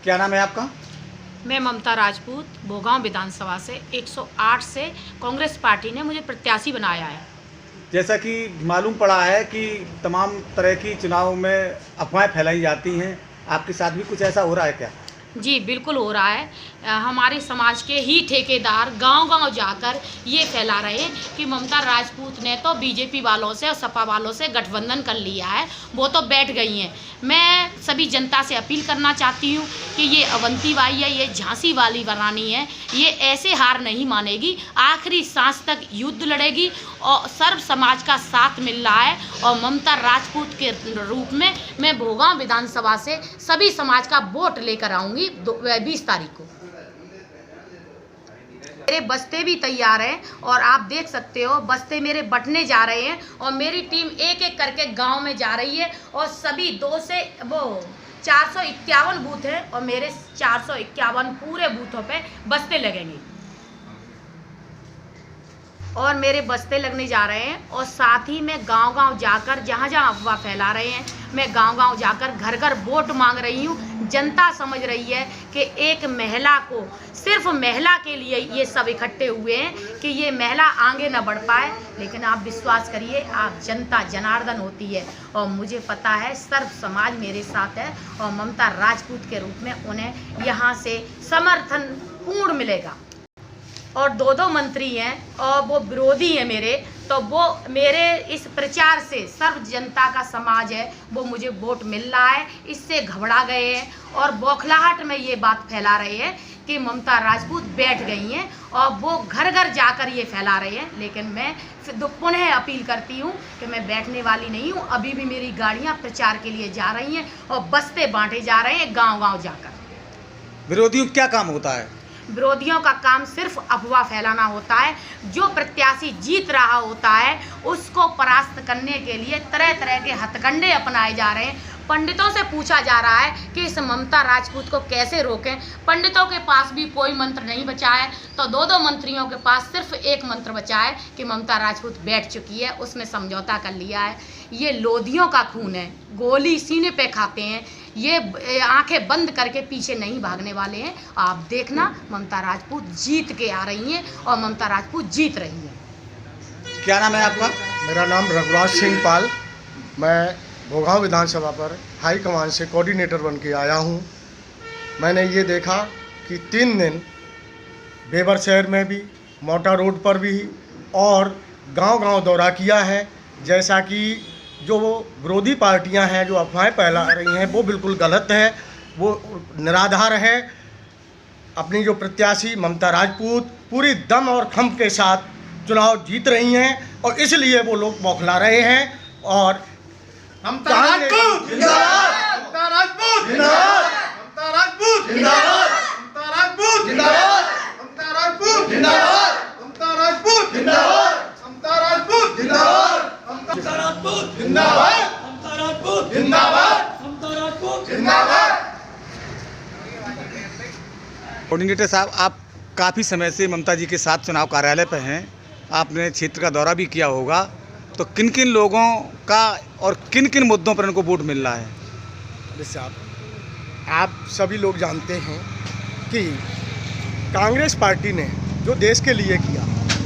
क्या नाम है आपका? मैं ममता राजपूत, भोगांव विधानसभा से 108 से कांग्रेस पार्टी ने मुझे प्रत्याशी बनाया है। जैसा कि मालूम पड़ा है कि तमाम तरह की चुनाव में अफवाहें फैलाई जाती हैं, आपके साथ भी कुछ ऐसा हो रहा है क्या? जी बिल्कुल हो रहा है। हमारे समाज के ही ठेकेदार गांव-गांव जाकर ये फैला रहे हैं कि ममता राजपूत ने तो बीजेपी वालों से और सपा वालों से गठबंधन कर लिया है, वो तो बैठ गई हैं। मैं सभी जनता से अपील करना चाहती हूँ कि ये अवंती बाई है, ये झांसी वाली रानी है, ये ऐसे हार नहीं मानेगी, आखिरी सांस तक युद्ध लड़ेगी और सर्व समाज का साथ मिल रहा है। और ममता राजपूत के रूप में मैं भोगांव विधानसभा से सभी समाज का वोट लेकर आऊँगी 20 तारीख को। मेरे बस्ते भी तैयार हैं और आप देख सकते हो बस्ते मेरे बंटने जा रहे हैं और मेरी टीम एक एक करके गांव में जा रही है और सभी 451 बूथ हैं और मेरे 451 पूरे बूथों पे बस्ते लगेंगे और मेरे बस्ते लगने जा रहे हैं। और साथ ही मैं गांव-गांव जाकर जहां अफवाह फैला रहे हैं, मैं गांव-गांव जाकर घर घर वोट मांग रही हूं। जनता समझ रही है कि एक महिला को, सिर्फ महिला के लिए ये सब इकट्ठे हुए हैं कि ये महिला आगे न बढ़ पाए, लेकिन आप विश्वास करिए, आप जनता जनार्दन होती है और मुझे पता है सर्व समाज मेरे साथ है और ममता राजपूत के रूप में उन्हें यहाँ से समर्थन पूर्ण मिलेगा। और 2 मंत्री हैं और वो विरोधी हैं मेरे, तो वो मेरे इस प्रचार से सर्व जनता का समाज है वो मुझे वोट मिल रहा है, इससे घबरा गए हैं और बौखलाहट में ये बात फैला रहे हैं कि ममता राजपूत बैठ गई हैं और वो घर घर जाकर ये फैला रहे हैं। लेकिन मैं पुनः अपील करती हूँ कि मैं बैठने वाली नहीं हूँ। अभी भी मेरी गाड़ियाँ प्रचार के लिए जा रही हैं और बस्ते बांटे जा रहे हैं गाँव-गाँव जाकर। विरोधियों का क्या काम होता है? विरोधियों का काम सिर्फ अफवाह फैलाना होता है। जो प्रत्याशी जीत रहा होता है उसको परास्त करने के लिए तरह तरह के हथकंडे अपनाए जा रहे हैं। पंडितों से पूछा जा रहा है कि इस ममता राजपूत को कैसे रोकें। पंडितों के पास भी कोई मंत्र नहीं बचा है, तो 2 मंत्रियों के पास सिर्फ एक मंत्र बचा है कि ममता राजपूत बैठ चुकी है, उसने समझौता कर लिया है। ये लोधियों का खून है, गोली सीने पे खाते हैं, ये आंखें बंद करके पीछे नहीं भागने वाले हैं। आप देखना, ममता राजपूत जीत के आ रही हैं और ममता राजपूत जीत रही है। क्या नाम है आपका? मेरा नाम रघुराज सिंह पाल। मैं भोगांव विधानसभा पर हाई कमान से कोऑर्डिनेटर बन के आया हूँ। मैंने ये देखा कि 3 दिन बेबर शहर में भी, मोटा रोड पर भी और गांव-गांव दौरा किया है। जैसा कि जो विरोधी पार्टियां हैं जो अफवाहें फैला रही हैं वो बिल्कुल गलत है, वो निराधार है। अपनी जो प्रत्याशी ममता राजपूत पूरी दम और खम्भ के साथ चुनाव जीत रही हैं और इसलिए वो लोग बौखला रहे हैं। और ममता राजपूत जिंदाबाद, ममता राजपूत जिंदाबाद, ममता राजपूत जिंदाबाद, ममता राजपूत जिंदाबाद, ममता राजपूत जिंदाबाद, ममता राजपूत जिंदाबाद, ममता राजपूत जिंदाबाद, ममता राजपूत जिंदाबाद, ममता राजपूत जिंदाबाद, ममता राजपूत जिंदाबाद। कोऑर्डिनेटर साहब, आप काफ़ी समय से ममता जी के साथ चुनाव कार्यालय पर हैं, आपने क्षेत्र का दौरा भी किया होगा, तो किन किन लोगों का और किन किन मुद्दों पर इनको वोट मिल रहा है? जैसे आप सभी लोग जानते हैं कि कांग्रेस पार्टी ने जो देश के लिए किया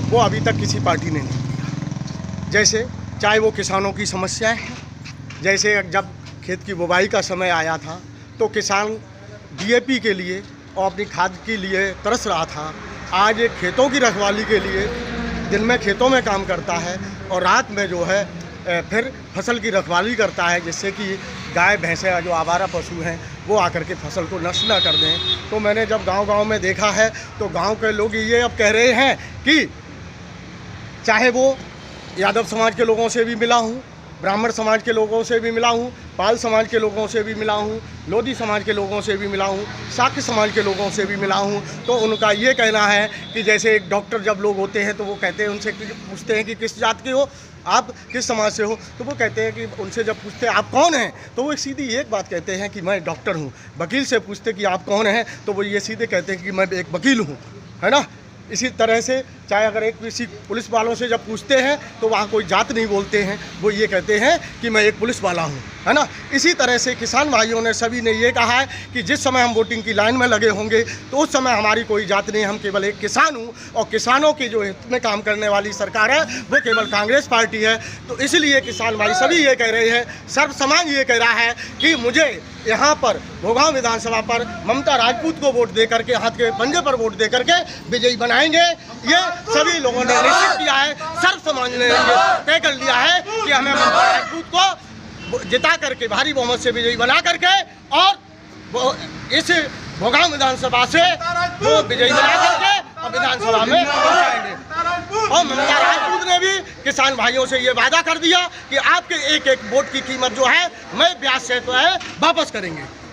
वो अभी तक किसी पार्टी ने नहीं किया। जैसे चाहे वो किसानों की समस्याएं हैं, जैसे जब खेत की बुवाई का समय आया था तो किसान डीएपी के लिए और अपनी खाद के लिए तरस रहा था। आज एक खेतों की रखवाली के लिए दिन में खेतों में काम करता है और रात में जो है फिर फसल की रखवाली करता है, जिससे कि गाय भैंसे जो आवारा पशु हैं वो आकर के फसल को नष्ट ना कर दें। तो मैंने जब गांव-गांव में देखा है तो गांव के लोग ये अब कह रहे हैं कि चाहे वो यादव समाज के लोगों से भी मिला हूँ, ब्राह्मण समाज के लोगों से भी मिला हूँ, पाल समाज के लोगों से भी मिला हूँ, लोधी समाज के लोगों से भी मिला हूँ, शाक्य समाज के लोगों से भी मिला हूँ, तो उनका ये कहना है कि जैसे एक डॉक्टर जब लोग होते हैं तो वो कहते हैं, उनसे पूछते हैं कि किस जात के हो आप, किस समाज से हो, तो वो कहते हैं कि उनसे जब पूछते हैं आप कौन हैं तो वो सीधी एक बात कहते हैं कि मैं डॉक्टर हूँ। वकील से पूछते कि आप कौन हैं तो वो ये सीधे कहते हैं कि मैं एक वकील हूँ, है ना। इसी तरह से चाहे अगर एक किसी पुलिस वालों से जब पूछते हैं तो वहाँ कोई जात नहीं बोलते हैं, वो ये कहते हैं कि मैं एक पुलिस वाला हूँ, है ना। इसी तरह से किसान भाइयों ने सभी ने ये कहा है कि जिस समय हम वोटिंग की लाइन में लगे होंगे तो उस समय हमारी कोई जात नहीं, हम केवल एक किसान हूँ और किसानों की जो हित में काम करने वाली सरकार है वो केवल कांग्रेस पार्टी है। तो इसलिए किसान भाई सभी ये कह रहे हैं, सर्व समाज ये कह रहा है कि मुझे यहाँ पर भोगांव विधानसभा पर ममता राजपूत को वोट दे करके, हाथ के पंजे पर वोट दे करके विजयी बनाएंगे। ये सभी लोगों ने निश्चित किया है, सर्व समाज ने ये तय कर लिया है कि हमें ममता राजपूत को जिता करके भारी बहुमत से विजयी बना करके और इस भोगांव विधानसभा से वो विजयी बना करके और विधानसभा में पहुंचाएंगे। और ममता राजपूत ने भी किसान भाइयों से ये वादा कर दिया कि आपके एक एक वोट की कीमत जो है मैं ब्याज से तो है वापस करेंगे।